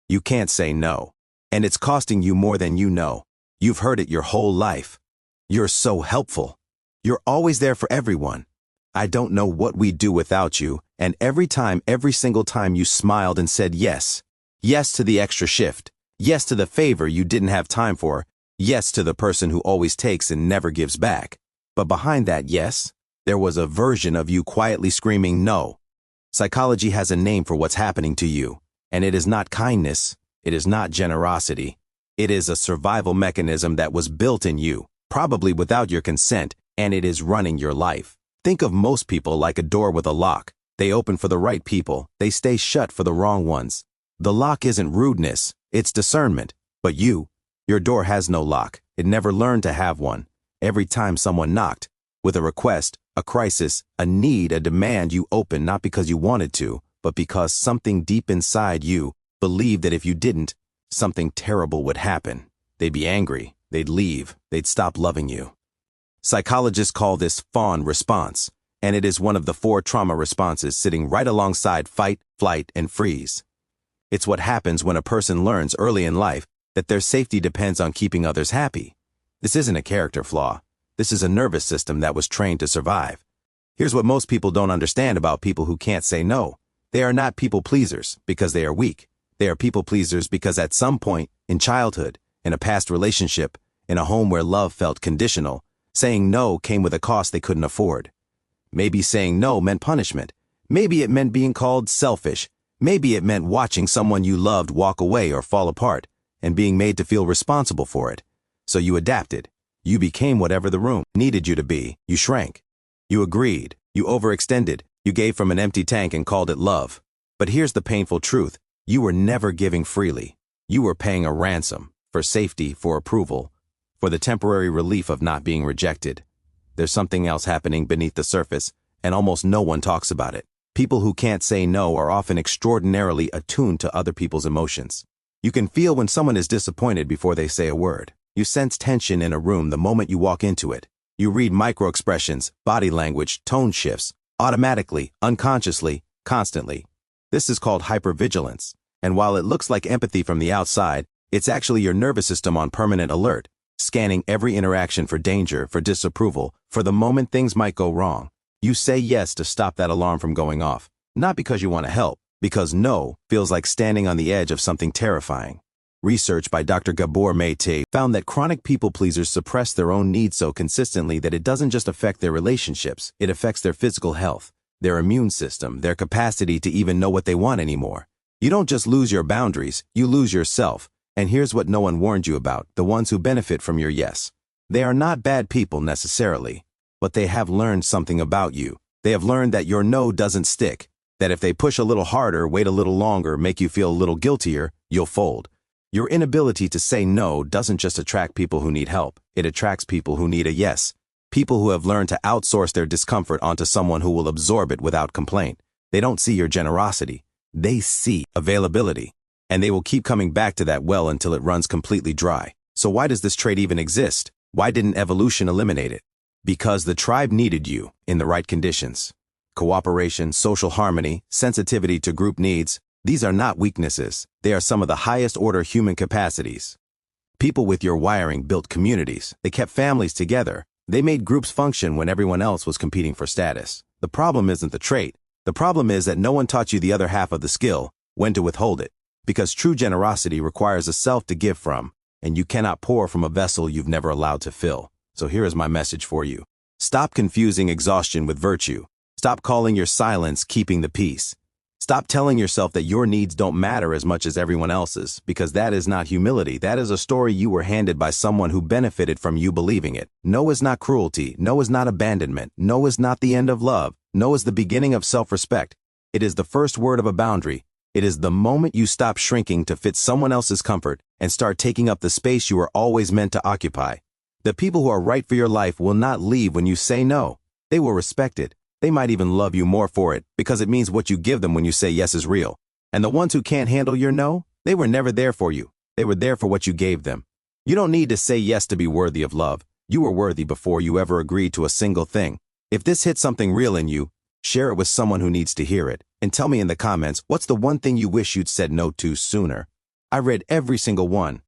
You can't say no. And it's costing you more than you know. You've heard it your whole life. You're so helpful. You're always there for everyone. I don't know what we'd do without you, and every single time you smiled and said yes. Yes to the extra shift. Yes to the favor you didn't have time for. Yes to the person who always takes and never gives back. But behind that yes, there was a version of you quietly screaming no. Psychology has a name for what's happening to you, and it is not kindness, it is not generosity. It is a survival mechanism that was built in you, probably without your consent, and it is running your life. Think of most people like a door with a lock. They open for the right people, they stay shut for the wrong ones. The lock isn't rudeness, it's discernment. But your door has no lock. It never learned to have one. Every time someone knocked, with a request, a crisis, a need, a demand, you opened not because you wanted to, but because something deep inside you believed that if you didn't, something terrible would happen. They'd be angry, they'd leave, they'd stop loving you. Psychologists call this fawn response, and it is one of the 4 trauma responses sitting right alongside fight, flight, and freeze. It's what happens when a person learns early in life that their safety depends on keeping others happy. This isn't a character flaw. This is a nervous system that was trained to survive. Here's what most people don't understand about people who can't say no. They are not people pleasers because they are weak. They are people pleasers because at some point in childhood, in a past relationship, in a home where love felt conditional, saying no came with a cost they couldn't afford. Maybe saying no meant punishment. Maybe it meant being called selfish. Maybe it meant watching someone you loved walk away or fall apart and being made to feel responsible for it. So you adapted. You became whatever the room needed you to be. You shrank. You agreed. You overextended. You gave from an empty tank and called it love. But here's the painful truth. You were never giving freely. You were paying a ransom for safety, for approval, for the temporary relief of not being rejected. There's something else happening beneath the surface, and almost no one talks about it. People who can't say no are often extraordinarily attuned to other people's emotions. You can feel when someone is disappointed before they say a word. You sense tension in a room the moment you walk into it. You read micro-expressions, body language, tone shifts, automatically, unconsciously, constantly. This is called hypervigilance. And while it looks like empathy from the outside, it's actually your nervous system on permanent alert, scanning every interaction for danger, for disapproval, for the moment things might go wrong. You say yes to stop that alarm from going off, not because you want to help, because no feels like standing on the edge of something terrifying. Research by Dr. Gabor Maté found that chronic people-pleasers suppress their own needs so consistently that it doesn't just affect their relationships, it affects their physical health, their immune system, their capacity to even know what they want anymore. You don't just lose your boundaries, you lose yourself. And here's what no one warned you about, the ones who benefit from your yes. They are not bad people necessarily, but they have learned something about you. They have learned that your no doesn't stick, that if they push a little harder, wait a little longer, make you feel a little guiltier, you'll fold. Your inability to say no doesn't just attract people who need help, it attracts people who need a yes. People who have learned to outsource their discomfort onto someone who will absorb it without complaint. They don't see your generosity, they see availability. And they will keep coming back to that well until it runs completely dry. So why does this trait even exist? Why didn't evolution eliminate it? Because the tribe needed you in the right conditions. Cooperation, social harmony, sensitivity to group needs, these are not weaknesses. They are some of the highest order human capacities. People with your wiring built communities. They kept families together. They made groups function when everyone else was competing for status. The problem isn't the trait. The problem is that no one taught you the other half of the skill, when to withhold it. Because true generosity requires a self to give from, and you cannot pour from a vessel you've never allowed to fill. So here is my message for you. Stop confusing exhaustion with virtue. Stop calling your silence keeping the peace. Stop telling yourself that your needs don't matter as much as everyone else's, because that is not humility. That is a story you were handed by someone who benefited from you believing it. No is not cruelty. No is not abandonment. No is not the end of love. No is the beginning of self-respect. It is the first word of a boundary. It is the moment you stop shrinking to fit someone else's comfort and start taking up the space you were always meant to occupy. The people who are right for your life will not leave when you say no. They will respect it. They might even love you more for it because it means what you give them when you say yes is real. And the ones who can't handle your no, they were never there for you. They were there for what you gave them. You don't need to say yes to be worthy of love. You were worthy before you ever agreed to a single thing. If this hit something real in you, share it with someone who needs to hear it. And tell me in the comments, what's the one thing you wish you'd said no to sooner? I read every single one,